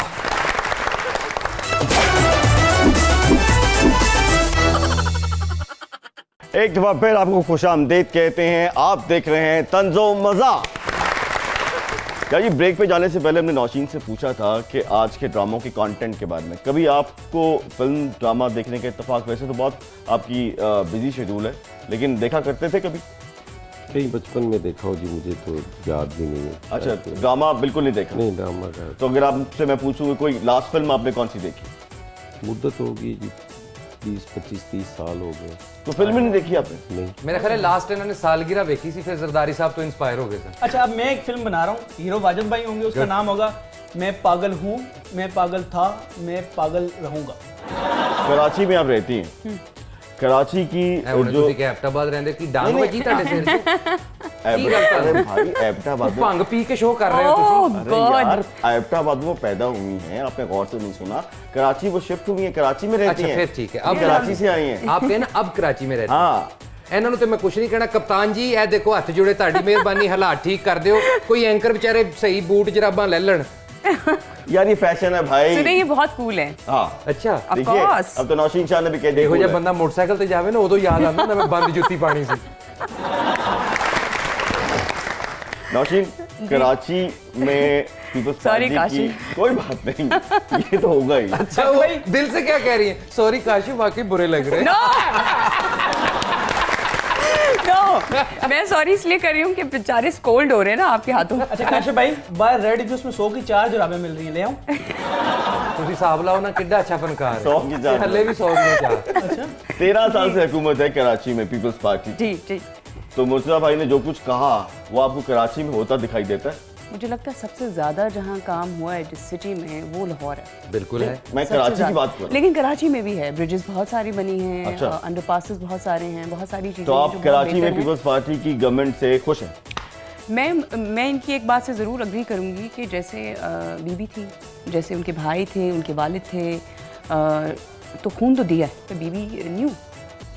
एक दफा फिर आपको खुशामदीद कहते हैं। आप देख रहे हैं तंजो मजा। क्या जी, ब्रेक पे जाने से पहले हमने नौशीन से पूछा था कि आज के ड्रामों के कंटेंट के बारे में, कभी आपको फिल्म ड्रामा देखने का इत्तेफाक, वैसे तो बहुत आपकी बिजी शेड्यूल है, लेकिन देखा करते थे कभी? कहीं बचपन में देखा हो जी, मुझे तो याद भी नहीं है। अच्छा, ड्रामा आप बिल्कुल नहीं देखा? नहीं, ड्रामा का तो अगर आपसे मैं पूछूं कोई लास्ट फिल्म आपने कौन सी देखी? मुद्दत होगी जी, 20, 25, 30 साल हो गए। तो फिल्म ही नहीं देखी आपने? नहीं। मेरा ख्याल है लास्ट इन्होंने सालगिरह देखी सी, फिर जरदारी साहब तो इंस्पायर हो गए सर। अच्छा अब मैं एक फिल्म बना रहा हूँ, हीरो वाजिद भाई होंगे, उसका नाम होगा मैं पागल हूँ, मैं पागल था, मैं पागल रहूंगा। कराची में आप रहती हैं, कराची की ਹੁਣ जो ਤੁਸੀਂ ਕਿ ਐਬਟਾਬਾਦ ਰਹਿੰਦੇ ਕੀ ਡਾਂਗ ਵੱਜੀ ਤੁਹਾਡੇ ਸਿਰ 'ਚ अरे भाई एबटाबाद में- ਭੰਗ ਪੀ ਕੇ ਸ਼ੋਅ ਕਰ ਰਹੇ ਹੋ ਤੁਸੀਂ अरे यार एबटाबाद में पैदा हुई हैं, आपने गौर से नहीं सुना? कराची वो शिफ्ट हुई है, कराची में रहती अच्छा हैं। फिर ठीक है अब कराची से आई हैं। आप कहना अब कराची में रहते हाँ, ਇਹਨਾਂ ਨੂੰ ਤੇ ਮੈਂ ਕੁਛ ਨਹੀਂ ਕਹਿਣਾ। ਕਪਤਾਨ ਜੀ ਇਹ ਦੇਖੋ ਹੱਥ ਜੋੜੇ, ਤੁਹਾਡੀ ਮਿਹਰਬਾਨੀ, ਹਾਲਾਤ ਠੀਕ ਕਰ ਦਿਓ। ਕੋਈ ਐਂਕਰ ਵਿਚਾਰੇ ਸਹੀ ਬੂਟ ਜਰਾਬਾਂ ਲੈ ਲੈਣ। यार ये फैशन है भाई। सुने ये बहुत कूल है। हाँ ਅੱਛਾ Of देखिए, course। अब तो नौशीन शाह ने भी कह ਇਹੋ दिया ਜਿਹਾ ਬੰਦਾ ਮੋਟਰਸਾਈਕਲ ਤੇ ਜਾਵੇ ਨਾ, ਉਦੋਂ ਯਾਦ ਆਉਂਦਾ ਹੁੰਦਾ ਮੈਂ ਬੰਦ ਜੁੱਤੀ ਪਾਣੀ ਸੀ। नौशीन, कराची में पीपल्स Sorry, पार्टी की काशिफ। कोई बात नहीं, ये तो होगा ही। अच्छा वो दिल से क्या कह रही है? सॉरी काशिफ, वाकई बुरे लग रहे हैं। नो मैं सॉरी इसलिए कर रही हूँ कि बेचारे स्कोल्ड हो रहे हैं ना आपके हाथों। अच्छा काशिफ भाई, बाहर रेड जूस में 100 की 4 जुराबें मिल रही हैं, ले आऊं? ਤੁਸੀਂ ਹਿਸਾਬ ਲਾਓ ਨਾ ਕਿੱਡਾ ਅੱਛਾ ਫਨਕਾਰ ਹੈ। 100 की चार। ਹੱਲੇ ਵੀ 100 ਦੀਆਂ ਚਾਰ। अच्छा 13 साल से हुकूमत है कराची में पीपल्स पार्टी। जी जी, तो मुर्तजा भाई ने जो कुछ कहा वो आपको कराची में होता दिखाई देता है? मुझे लगता है सबसे ज्यादा जहाँ काम हुआ है जिस सिटी में वो लाहौर है। बिल्कुल है। मैं सबसे कराची की ज्यादा। बात कर रहा हूँ। लेकिन कराची में भी है, ब्रिजेस बहुत सारी बनी हैं, अच्छा। अंडरपासेस बहुत सारे हैं, बहुत सारी चीजें तो हैं आप जो बहुत कराची में बेहतर हैं। पीपल्स पार्टी की गवर्नमेंट से खुश हैं? मैं इनकी एक बात से ज़रूर अग्री करूंगी कि जैसे बीबी थी, जैसे उनके भाई थे, उनके वालिद थे, तो खून तो दिया है। तो Bibi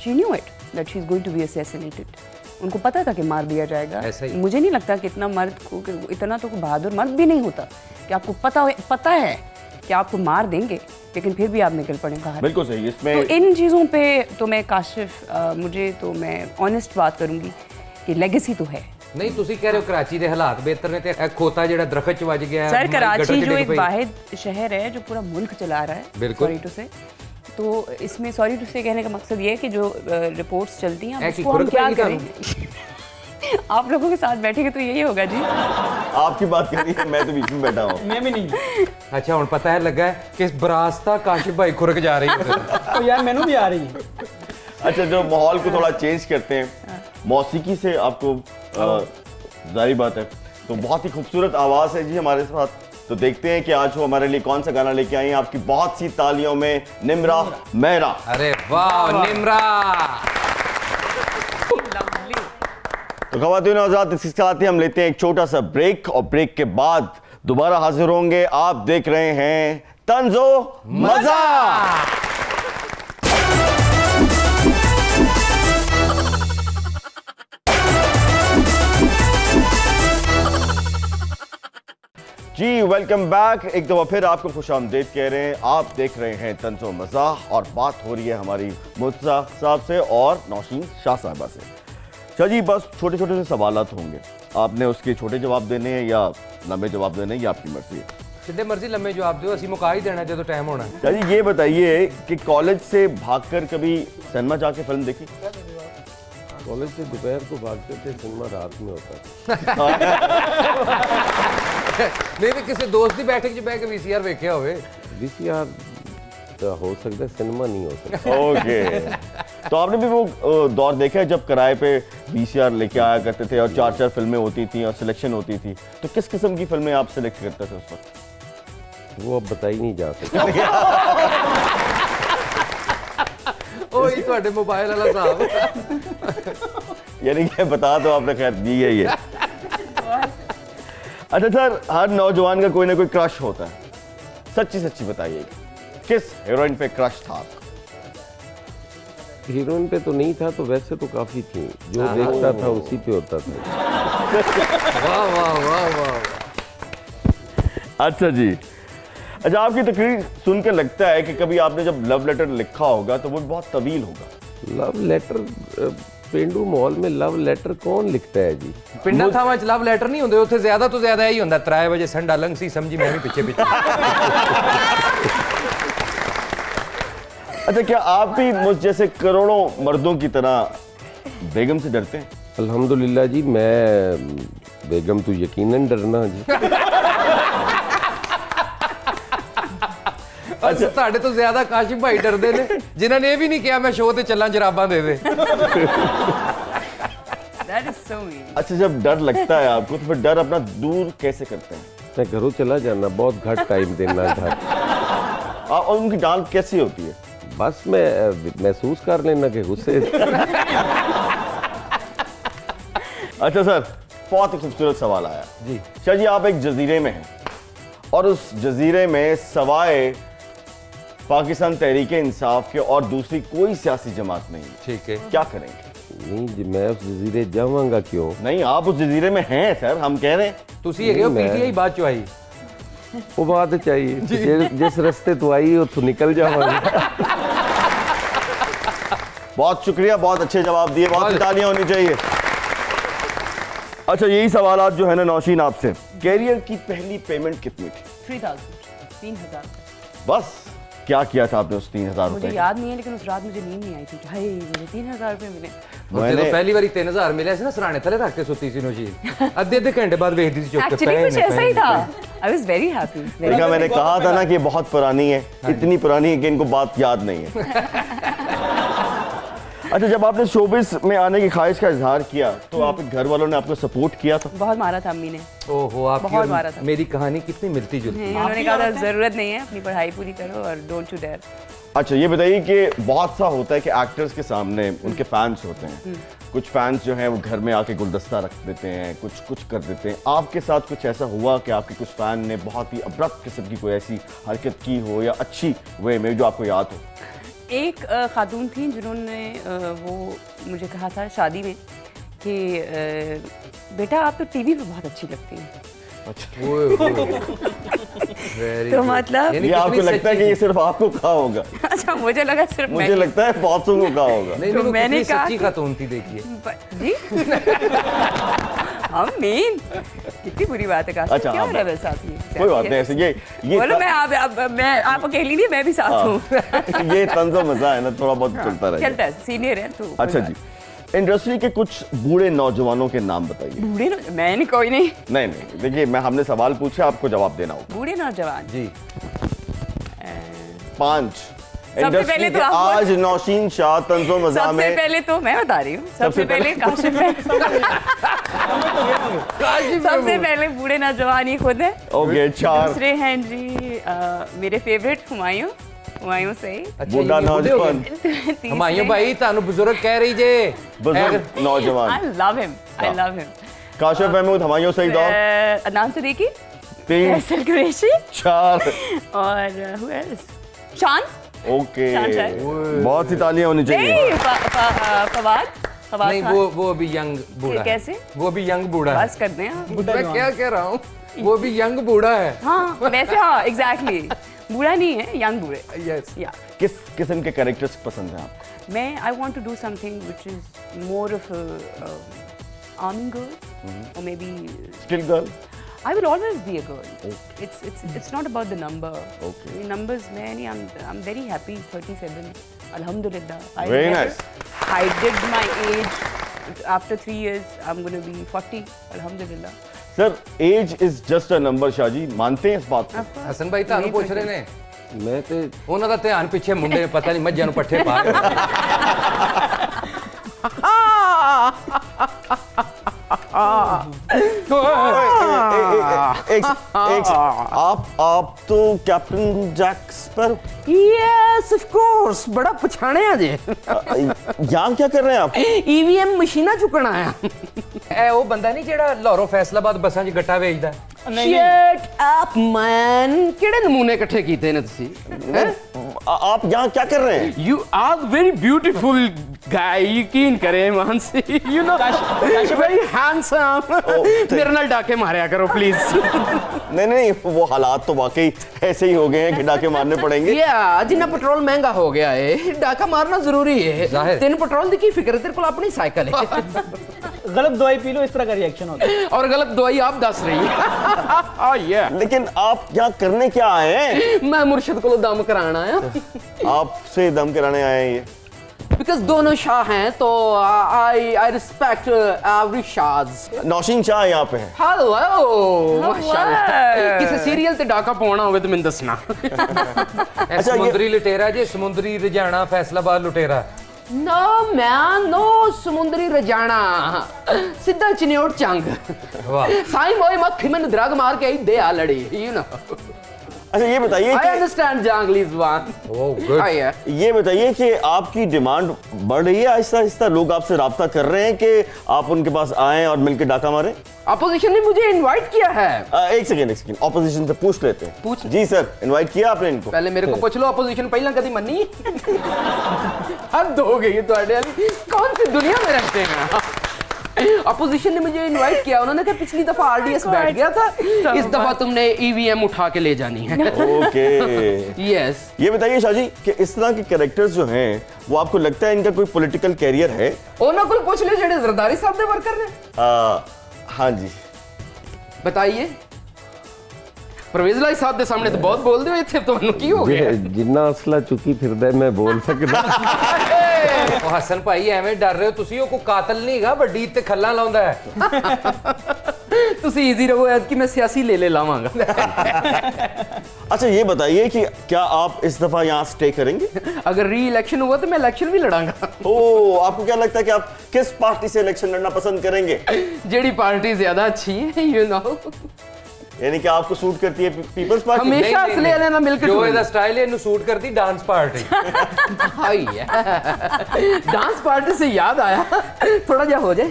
she knew it that she is going to be assassinated. उनको पता था कि मार दिया जाएगा। ऐसा ही। मुझे नहीं लगता कि इतना मर्द को, इतना तो कोई बहादुर मर्द भी नहीं होता कि आपको पता है कि आपको मार देंगे, लेकिन फिर भी आप निकल पड़े बाहर। बिल्कुल सही। इसमें तो इन चीज़ों पे तो मैं काशिफ मुझे तो मैं ऑनेस्ट बात करूंगी कि लेगेसी तो है। ਨਹੀਂ ਤੁਸੀਂ ਕਹਿ ਰਹੇ ਹੋ कराची ਦੇ ਹਾਲਾਤ ਬਿਹਤਰ ਨੇ ਤੇ ਇਹ ਖੋਤਾ ਜਿਹੜਾ ਦਰਖਤ ਚ ਵੱਜ ਗਿਆ सर गटर कराची ਚ जो डिग एक पई। वाहिद शहर है जो पूरा मुल्क चला रहा है, बिल्कुल। सॉरी टू से, तो इसमें सॉरी टू से कहने का मकसद ये है कि जो रिपोर्ट्स चलती हैं अब ऐसी उसको हम खुरक क्या पैगी करेंगे। आप लोगों के साथ बैठेंगे तो यही होगा जी। आपकी बात कर रही है, मैं तो बीच में बैठा हूँ। मैं भी नहीं। अच्छा हुन पता है लगा है कि बरास्ता काशिफ भाई खुरक जा रही है। तो यार मैनू भी आ रही है। अच्छा, जो माहौल को थोड़ा चेंज करते हैं, मौसीकी से आपको जाहिर बात है तो बहुत ही खूबसूरत आवाज़ है जी हमारे साथ। तो देखते हैं कि आज वो हमारे लिए कौन सा गाना लेके आई हैं। आपकी बहुत सी तालियों में निम्रा मेहरा। अरे वाह निम्रा। तो ख़वातीन और हज़रात, इसके साथ ही हम लेते हैं एक छोटा सा ब्रेक और ब्रेक के बाद दोबारा हाजिर होंगे। आप देख रहे हैं तंजो मजा। जी वेलकम बैक। एक दफ़ा फिर आपको खुशामदीद कह रहे हैं। आप देख रहे हैं तंजो मजा और बात हो रही है हमारी मुर्तज़ा साहब से और नौशीन शाह साहबा से। अच्छा जी, बस छोटे छोटे से सवालात होंगे, आपने उसके छोटे जवाब देने हैं या लंबे जवाब देने हैं, ये आपकी मर्जी है। जितने मर्जी लंबे जवाब दो, असि मुका ही देना जो टाइम होना है। अच्छा जी, ये बताइए कि कॉलेज से भागकर कभी सिनेमा जाके फिल्म देखी? कॉलेज से दोपहर को भागते थे, सिनेमा रात में होता था। नहीं नहीं, किसी दोस्त की बैठक च बैठ के VCR वेख्या होवे। VCR तो हो सकता है, सिनेमा नहीं हो सकता। ओके। तो आपने भी वो दौर देखा है जब किराए पे VCR लेके आया करते थे और 4-4 फिल्में होती थी और सिलेक्शन होती थी, तो किस किस्म की फिल्में आप सिलेक्ट करते थे उस वक्त? वो अब बताई नहीं जा सकती। ओए ਤੁਹਾਡੇ मोबाइल वाला साहब। यानी कि बता तो आपने खैर दी है ये। अच्छा सर, हर नौजवान का कोई ना कोई क्रश होता है, सच्ची सच्ची बताइएगा, किस हीरोइन पे क्रश था आपका? हीरोइन पे तो नहीं था, तो वैसे तो काफ़ी थी, जो देखता था उसी पे होता था। वाह वाह वाह वाह। अच्छा जी, अच्छा आपकी तकरीर सुन के लगता है कि कभी आपने जब लव लेटर लिखा होगा तो वो बहुत तवील होगा। लव लेटर, पेंडू माहौल में लव लेटर कौन लिखता है जी? पिंडा थावां च लव लेटर नहीं होंदे, उत्थे ज्यादा तो ज्यादा यही होंदा 3 बजे संडा लंघ सी समझी मैं भी पीछे पीछे। अच्छा, क्या आप भी मुझ जैसे करोड़ों मर्दों की तरह बेगम से डरते हैं? अल्हम्दुलिल्लाह जी, मैं बेगम तो यकीनन डरना जी। अच्छा ਤੁਹਾਡੇ ਤੋਂ ਜ਼ਿਆਦਾ ਕਾਸ਼ਿਫ ਭਾਈ ਡਰਦੇ ਨੇ, ਜਿਨ੍ਹਾਂ ਨੇ ਇਹ ਵੀ ਨਹੀਂ ਕਿਹਾ ਮੈਂ ਸ਼ੋਅ ਤੇ ਚੱਲਾਂ ਜਰਾਬਾਂ ਦੇ ਦੇ। That is so mean. अच्छा, जब डर लगता है आपको तो फिर डर अपना दूर कैसे करते हैं? मैं घरों चला जाना, बहुत घट टाइम देना घर। और उनकी डांट कैसी होती है? बस मैं महसूस कर लेना कि गुस्से। अच्छा सर, बहुत ही खूबसूरत सवाल आया जी। शाह जी, आप एक जजीरे में हैं और उस जजीरे में सवाए पाकिस्तान तहरीक इंसाफ के और दूसरी कोई सियासी जमात नहीं है, ठीक है। क्या करेंगे? नहीं जी, मैं उस जजीरे जावांगा क्यों? नहीं, आप उस जजीरे में हैं सर, हम कह रहे हैं। ਤੁਸੀਂ ਹੈਗੇ ਹੋ PTI ਬਾਅਦ ਚੋਂ ਆਈ। वो बात चाहिए, जिस रास्ते तो आई हो तो निकल जावांगा। बहुत शुक्रिया, बहुत अच्छे जवाब दिए, बहुत तालियां होनी चाहिए। अच्छा, यही सवाल जो है ना नौशीन आपसे, कैरियर की पहली पेमेंट कितनी थी? 3,000 बस क्या किया था आपने उस 3,000 मुझे रुपए? याद नहीं है, लेकिन उस रात मुझे नींद नहीं आई थी। हाय, मुझे 3,000 रुपए मिले। ਜਦੋਂ ਪਹਿਲੀ ਵਾਰੀ 3000 ਮਿਲਿਆ ਸੀ ਨਾ, ਸਰਾਣੇ ਥੱਲੇ ਰੱਖ ਕੇ ਸੁੱਤੀ ਸੀ ਨੌਸ਼ੀਨ, ਅੱਧੇ ਘੰਟੇ ਬਾਅਦ ਵੇਖਦੀ ਸੀ ਚੁੱਕ ਕੇ। एक्चुअली कुछ ऐसा ही था। I was very happy. देखा, मैंने कहा था ना कि ये बहुत पुरानी है, इतनी पुरानी है कि इनको बात याद नहीं है। अच्छा, जब आपने शोबिस में आने की ख्वाहिश का इजहार किया तो आपके घर वालों ने आपको सपोर्ट किया था? बहुत मारा था अम्मी ने। ओहो, आपकी बहुत मारा और था। मेरी कहानी कितनी मिलती जुलती है। उन्होंने कहा था जरूरत नहीं है, अपनी पढ़ाई पूरी करो और डोंट यू डेयर। अच्छा, ये बताइए कि बहुत सा होता है कि एक्टर्स के सामने उनके फैंस होते हैं, कुछ फैंस जो हैं वो घर में आके गुलदस्ता रख देते हैं, कुछ कर देते हैं। आपके साथ कुछ ऐसा हुआ कि आपके कुछ फैन ने बहुत ही अब्रप्ट किस्म की कोई ऐसी हरकत की हो या अच्छी वे में जो आपको याद हो? एक खातून थी जिन्होंने वो मुझे कहा था शादी में कि बेटा आप तो टीवी पे बहुत अच्छी लगती हैं। ओए होए। Very तो good। मतलब यानी ये आपको कितनी लगता है कि ये सिर्फ आपको कहा होगा? अच्छा, मुझे लगा सिर्फ मैं। मुझे लगता है बहुतों को कहा होगा। नहीं तो नहीं, वो मैंने कितनी कहा सच्ची कि- खातून थी, देखिए। जी हम मीन कितनी बुरी बात है। काश अच्छा, क्या आप- हो रहा है साथ में? कोई बात नहीं, ऐसे ये बोलो, मैं आप अकेली नहीं, मैं भी साथ हूँ। ये तंज़ो मज़ा है ना, थोड़ा बहुत चलता रहेगा। चलता है, सीनियर है तो। अच्छा जी, इंडस्ट्री के कुछ बूढ़े नौजवानों के नाम बताइए। बूढ़े मैंने कोई नहीं। नहीं देखिए, हमने सवाल पूछा, आपको जवाब देना होगा। बूढ़े नौजवान जी 5 सबसे इंडस्ट्री पहले के तो आप आज नौशीन शाह तंज़ो मज़ा सबसे में। पहले तो मैं बता रही हूँ, सबसे पहले काशिफ है। सबसे पहले बूढ़े नौजवान ही खुद है। ओके 4 दूसरे हैं जी मेरे फेवरेट हुमायूं से। बूढ़ा नौजवान, हमायूं भाई तानु बुजुर्ग कह रही जे बुजुर्ग नौजवान। I love him. Kashif Mahmood, Humayun Saeed और अदनान सिद्दीकी, 3 फैसल कुरैशी 4 और who else? शान। ओके, शान शाह। बहुत सी तालियां होनी चाहिए। नहीं फवाद नहीं, खान। वो अभी यंग बूढ़ा है। कैसे? वो अभी यंग बूढ़ा है। बस कर दें आप। मैं क्या कह रहा हूँ, वो भी यंग बूढ़ा है। हाँ वैसे हाँ एग्जैक्टली बूढ़ा नहीं है, यंग बूढ़े। यस। या किस किस्म के कैरेक्टर्स पसंद हैं आपको? मैं I want to do something which is more of army girl और may be still girl? I will always be a girl. It's not about the number. Okay. Numbers, man. I'm very happy. 37. Alhamdulillah. Very nice. I did my age. After 3 years, I'm going to be 40. Alhamdulillah. Sir, age is just a number. Shahji मानते हैं इस बात को? हसन भाई तानु नहीं पुछ रहे ने, मैं तो ਉਹਨਾਂ ਦਾ ਧਿਆਨ ਪਿੱਛੇ ਮੁੰਡੇ ਨੇ ਪਤਾ ਨਹੀਂ ਮੱਝਾਂ ਨੂੰ ਪੱਠੇ ਪਾ ਰਹੇ आप तो captain Jack Sparrow. Yes of course, बड़ा पछाणे आ जे। यहाँ क्या कर रहे हैं आप? ईवीएम मशीना चुकना आया। ਇਹ ਉਹ ਬੰਦਾ ਨਹੀਂ ਜਿਹੜਾ ਲਾਹੌਰੋਂ ਫੈਸਲਾਬਾਦ ਬੱਸਾਂ 'ਚ ਗੱਟਾ ਵੇਚਦਾ। Shut up man, ਕਿਹੜੇ ਨਮੂਨੇ ਇਕੱਠੇ ਕੀਤੇ ਨੇ ਤੁਸੀਂ? आप यहाँ क्या कर रहे हैं? You are very beautiful guy, यकीन करें Mansi, you know, very handsome। मेरे नाल डाके मारया करो प्लीज। नहीं, वो हालात तो वाकई ऐसे ही हो गए हैं कि डाके मारने पड़ेंगे। या जिन्ना पेट्रोल महंगा हो गया है, डाका मारना जरूरी है। जाहिर। तेन पेट्रोल दी की फिक्र, तेरे को अपनी साइकिल है। गलत दवाई पी लो, इस तरह का रिएक्शन होता है। और गलत दवाई आप दस रही है। लेकिन आप यहाँ करने क्या आए हैं? मैं मुर्शिद को दम कराना आया। आपसे दम कराने आए हैं ये? बिकॉज दोनों शाह हैं तो I respect every Shah. Naushin Shah यहाँ पे है। हेलो माशाल्लाह। किसी सीरियल ते डाका पाना होवे तो मैं दसना। ਇਹ ਸਮੁੰਦਰੀ ਲੁਟੇਰਾ ਜੇ, ਸਮੁੰਦਰੀ ਰੁਝਾਨਾ ਫੈਸਲਾਬਾਦ ਲੁਟੇਰਾ। नो मैन नो, समुद्री रजाना सीधा चिन्योट चंग। वाह। साईं मोए मक्खी में द्रग मार के आई दे आ लड़ी, यू नो। अच्छा ये बताइए आई अंडरस्टैंड जांगली जुबान। Oh good. ये बताइए कि आपकी डिमांड बढ़ रही है आहिस्ता आहिस्ता? लोग आपसे राब्ता कर रहे हैं कि आप उनके पास आएं और मिलकर डाका मारें? अपोजिशन ने मुझे इनवाइट किया है। एक सेकेंड ऑपोजिशन से पूछ लेते हैं। पूछ। जी सर, इनवाइट किया आपने इनको? पहले मेरे को पूछ लो, अपोजिशन पहला कभी मनी? हद हो गई है तुम्हारे वाली, कौन सी दुनिया में रहते हैं? अपोजिशन ने मुझे इनवाइट किया, उन्होंने कहा पिछली दफा आरडीएस बैठ गया था, इस दफा तुमने ईवीएम उठा के ले जानी है। ओके। यस। ये बताइए शाहजी कि इस तरह के कैरेक्टर्स जो हैं वो आपको लगता है इनका कोई पॉलिटिकल कैरियर है? ओना को पूछ ले जेडे जरदारी साहब दे वर्कर ने। हाँ जी। बताइए। परवेज लाई साहब दे सामने तो बहुत बोल दे थे, तो की हो गया? जिन्ना असला चुकी फिरदा मैं बोल सकदा। ਉਹ ਹਸਨ ਭਾਈ ਐਵੇਂ ਡਰ ਰਹੇ ਹੋ ਤੁਸੀਂ, ਉਹ ਕੋਈ ਕਾਤਲ ਨਹੀਂ ਹੈਗਾ, ਵੱਡੀ ਤੇ ਖੱਲਾਂ ਲਾਉਂਦਾ ਹੈ। ਤੁਸੀਂ इजी रहो यार कि मैं सियासी ले लावांगा। अच्छा ये बताइए कि क्या आप इस दफा यहाँ स्टे करेंगे? अगर री इलेक्शन हुआ तो मैं इलेक्शन भी लड़ांगा। ओ, आपको क्या लगता है कि आप किस पार्टी से इलेक्शन लड़ना पसंद करेंगे? जेडी पार्टी ज्यादा अच्छी है, यू नो। यानी कि आपको सूट करती है पीपल्स पार्टी? हमें हमेशा असले लेना मिलकर ਜੋ ਇਹਦਾ ਸਟਾਈਲ ਇਹਨੂੰ ਸੂਟ करती डांस पार्टी। डांस पार्टी से याद आया, थोड़ा जा हो जाए।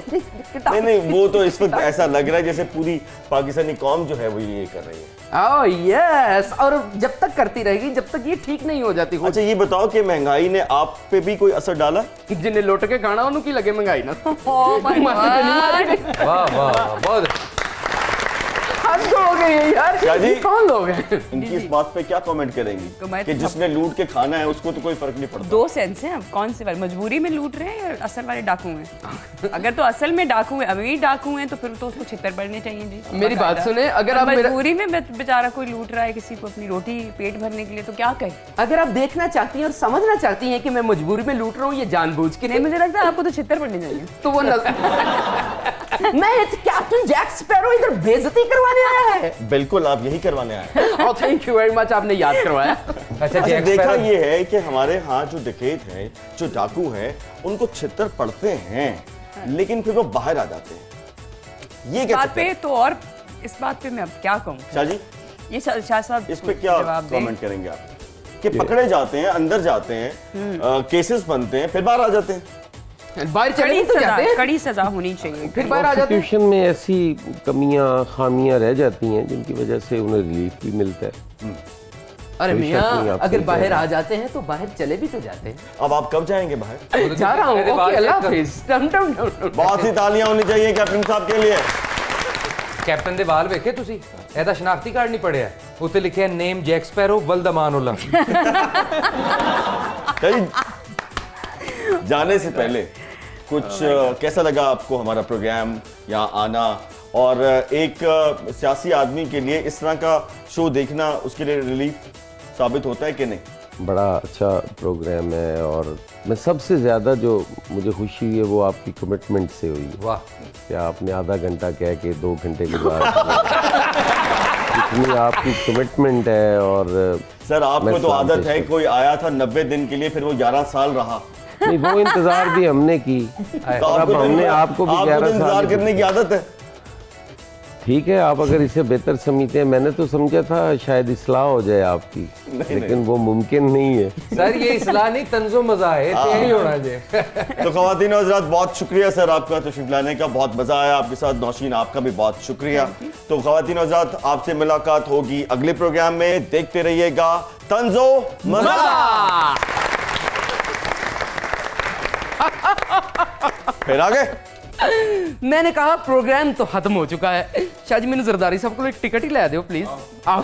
नहीं, वो तो इस वक्त ऐसा लग रहा है जैसे पूरी पाकिस्तानी कौम जो है वो ये कर रही है। ओह यस, और जब तक करती रहेगी जब तक ये ठीक नहीं हो जाती। अच्छा ये बताओ कि महंगाई ने आप पे भी कोई असर डाला? जिन्हें लौट के खाना उन्हें की लगे महंगाई ना। वाह वाह बहुत हद हो गई है यार, शादी। ये कौन लोग हैं? इनकी इस बात पे क्या कमेंट करेंगी कमेंट- कि जिसने लूट के खाना है उसको तो कोई फर्क नहीं पड़ता। दो सेंस हैं, अब कौन से वाले मजबूरी में लूट रहे हैं या असल वाले डाकू हैं? अगर तो असल में डाकू हैं, अमीर डाकू हैं, तो फिर तो उसको छितर पड़ने चाहिए जी। मेरी बात बाकायदा। सुने, अगर और आप मेरा- मजबूरी में बेचारा कोई लूट रहा है किसी को अपनी रोटी पेट भरने के लिए, तो क्या कहे? अगर आप देखना चाहती हैं और समझना चाहती हैं कि मैं मजबूरी में लूट रहा हूँ ये जानबूझ के नहीं, मुझे लगता है आपको तो छितर पड़ने चाहिए। तो वो मैं कैप्टन जैक स्पैरो इधर बेइज्जती करवाने आया है। बिल्कुल, आप यही करवाने आए हैं। और थैंक यू वेरी मच, आपने याद करवाया। अच्छा अच्छा, जैक देखा स्पैरो- ये है कि हमारे यहाँ जो डकैत हैं, जो डाकू हैं, उनको छितर पड़ते हैं लेकिन फिर वो बाहर आ जाते हैं। ये इस क्या बात चक्कर पे है? तो और इस बात पे मैं अब क्या कहूँ? शाह जी, ये शाह साहब इस पे क्या जवाब दें। कमेंट करेंगे आप कि पकड़े जाते हैं, अंदर जाते हैं, केसेस बनते हैं, फिर बाहर आ जाते हैं। बाहर चले कड़ी तो जाते हैं, कड़ी सजा होनी चाहिए। फिर बाहर आ जाते हैं। कॉन्स्टिट्यूशन में ऐसी कमियां खामियां रह जाती हैं जिनकी वजह से उन्हें रिलीफ भी मिलता है। अरे कोई शक नहीं, मियाँ, आप अगर सही बाहर कह रहे आ जाते हैं तो बाहर चले भी तो जाते हैं। अब आप कब जाएंगे बाहर? जा रहा हूँ, मेरे बाल ओके, अल्लाह check कर। हाफिज। टम टम टम टम। बहुत सी तालियां होनी चाहिए कैप्टन साहब के लिए। कैप्टन ਦੇ ਵਾਲ ਵੇਖੇ ਤੁਸੀਂ? ਇਹਦਾ ਸ਼ਨਾਖਤੀ ਕਾਰਡ ਨਹੀਂ ਪੜਿਆ? ਉੱਤੇ ਲਿਖਿਆ ਨੇਮ ਜੈਕ ਸਪੈਰੋ ਵਲਦਮਾਨੁल्ला। कहीं जाने से पहले कुछ कैसा लगा आपको हमारा प्रोग्राम यहाँ आना, और एक सियासी आदमी के लिए इस तरह का शो देखना उसके लिए रिलीफ साबित होता है कि नहीं? बड़ा अच्छा प्रोग्राम है, और मैं सबसे ज़्यादा जो मुझे खुशी हुई है वो आपकी कमिटमेंट से हुई है वाह, कि आपने आधा घंटा कह के 2 घंटे के बाद इतनी आपकी कमिटमेंट है। और सर आपको मैं तो आदत सलाम है, पेश कोई आया था 90 दिन के लिए, फिर वो 11 साल रहा। नहीं, वो इंतज़ार भी हमने की, तो और अब आपको हमने आपको भी आपको 11 तो इंतजार साल करने की आदत है। ठीक है, आप अगर इसे बेहतर समझते हैं, मैंने तो समझा था शायद इस्लाह हो जाए आपकी, लेकिन वो मुमकिन नहीं है। सर ये इस्लाह नहीं तंजो मजा है, यही होना चाहिए। तो ख्वातीन और हज़रात, बहुत शुक्रिया सर आपका तशरीफ लाने का, बहुत मजा आया आपके साथ। नौशीन आपका भी बहुत शुक्रिया। तो ख्वातीन और हज़रात, आपसे मुलाकात होगी अगले प्रोग्राम में। देखते रहिएगा तंजो मजा। फिर आगे मैंने कहा प्रोग्राम तो खत्म हो चुका है। शाह जी, मैंने जरदारी साहब को एक टिकट ही ला दो प्लीज। आओ।